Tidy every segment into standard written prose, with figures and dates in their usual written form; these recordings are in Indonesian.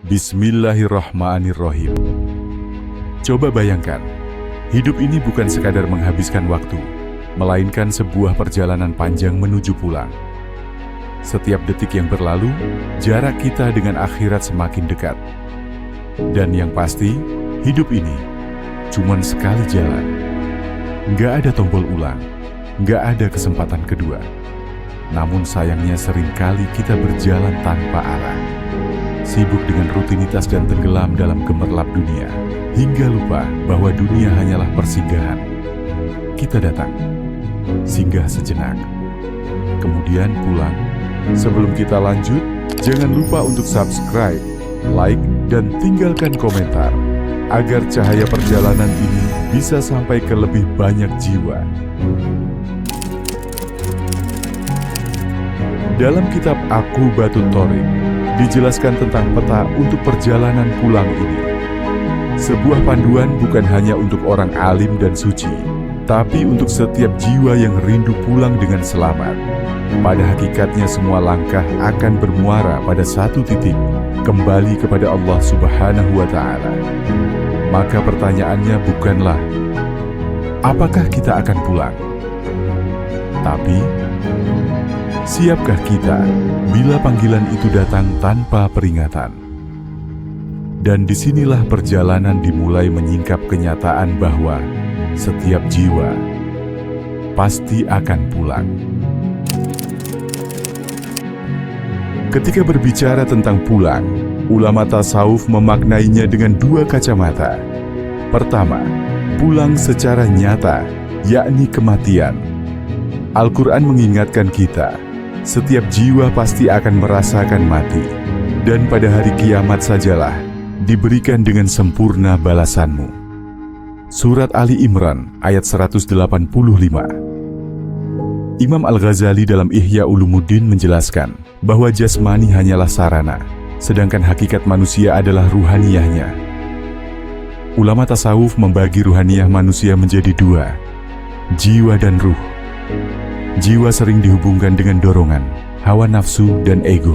Bismillahirrahmanirrahim. Coba bayangkan, hidup ini bukan sekadar menghabiskan waktu, melainkan sebuah perjalanan panjang menuju pulang. Setiap detik yang berlalu, jarak kita dengan akhirat semakin dekat. Dan yang pasti, hidup ini cuman sekali jalan. Nggak ada tombol ulang, nggak ada kesempatan kedua. Namun sayangnya seringkali kita berjalan tanpa arah, sibuk dengan rutinitas dan tenggelam dalam gemerlap dunia, hingga lupa bahwa dunia hanyalah persinggahan. Kita datang, singgah sejenak, kemudian pulang. Sebelum kita lanjut, jangan lupa untuk subscribe, like, dan tinggalkan komentar, agar cahaya perjalanan ini bisa sampai ke lebih banyak jiwa. Dalam kitab Aqubatut Thoriq, dijelaskan tentang peta untuk perjalanan pulang ini. Sebuah panduan bukan hanya untuk orang alim dan suci, tapi untuk setiap jiwa yang rindu pulang dengan selamat. Pada hakikatnya semua langkah akan bermuara pada satu titik, kembali kepada Allah Subhanahu wa Ta'ala. Maka pertanyaannya bukanlah apakah kita akan pulang, tapi siapkah kita bila panggilan itu datang tanpa peringatan? Dan disinilah perjalanan dimulai menyingkap kenyataan bahwa setiap jiwa pasti akan pulang. Ketika berbicara tentang pulang, ulama tasawuf memaknainya dengan dua kacamata. Pertama, pulang secara nyata, yakni kematian. Al-Quran mengingatkan kita, setiap jiwa pasti akan merasakan mati, dan pada hari kiamat sajalah diberikan dengan sempurna balasanmu. Surat Ali Imran ayat 185. Imam Al-Ghazali dalam Ihya Ulumuddin menjelaskan bahwa jasmani hanyalah sarana, sedangkan hakikat manusia adalah ruhaniyahnya. Ulama tasawuf membagi ruhaniyah manusia menjadi dua, jiwa dan ruh. Jiwa sering dihubungkan dengan dorongan, hawa nafsu, dan ego.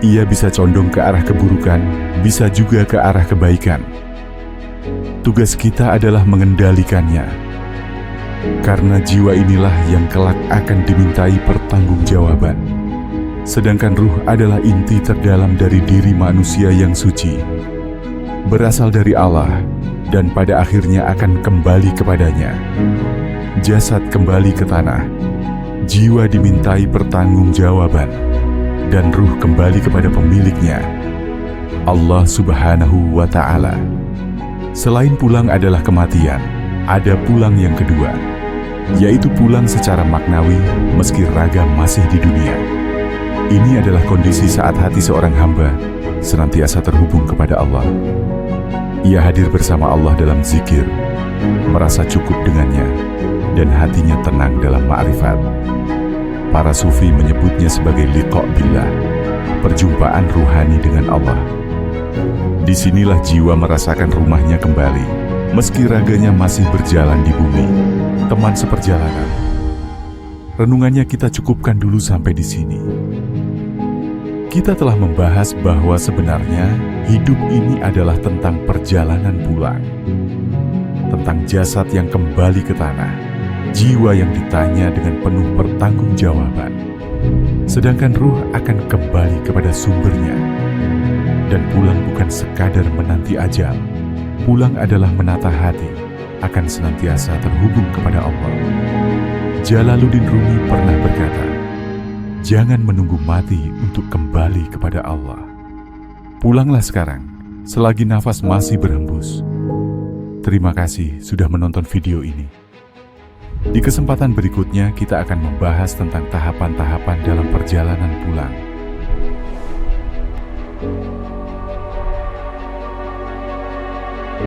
Ia bisa condong ke arah keburukan, bisa juga ke arah kebaikan. Tugas kita adalah mengendalikannya. Karena jiwa inilah yang kelak akan dimintai pertanggungjawaban. Sedangkan ruh adalah inti terdalam dari diri manusia yang suci, berasal dari Allah, dan pada akhirnya akan kembali kepadanya. Jasad kembali ke tanah, jiwa dimintai pertanggungjawaban, dan ruh kembali kepada pemiliknya, Allah Subhanahu wa Ta'ala. Selain pulang adalah kematian, ada pulang yang kedua, yaitu pulang secara maknawi meski raga masih di dunia. Ini adalah kondisi saat hati seorang hamba senantiasa terhubung kepada Allah. Ia hadir bersama Allah dalam zikir, merasa cukup dengannya, dan hatinya tenang dalam ma'rifat. Para sufi menyebutnya sebagai liqa' billah, perjumpaan ruhani dengan Allah. Disinilah jiwa merasakan rumahnya kembali, meski raganya masih berjalan di bumi. Teman seperjalanan, renungannya kita cukupkan dulu sampai di sini. Kita telah membahas bahwa sebenarnya hidup ini adalah tentang perjalanan pulang, tentang jasad yang kembali ke tanah, jiwa yang ditanya dengan penuh pertanggungjawaban, sedangkan ruh akan kembali kepada sumbernya. Dan pulang bukan sekadar menanti ajal, pulang adalah menata hati, akan senantiasa terhubung kepada Allah. Jalaluddin Rumi pernah berkata, jangan menunggu mati untuk kembali kepada Allah. Pulanglah sekarang, selagi nafas masih berhembus. Terima kasih sudah menonton video ini. Di kesempatan berikutnya kita akan membahas tentang tahapan-tahapan dalam perjalanan pulang.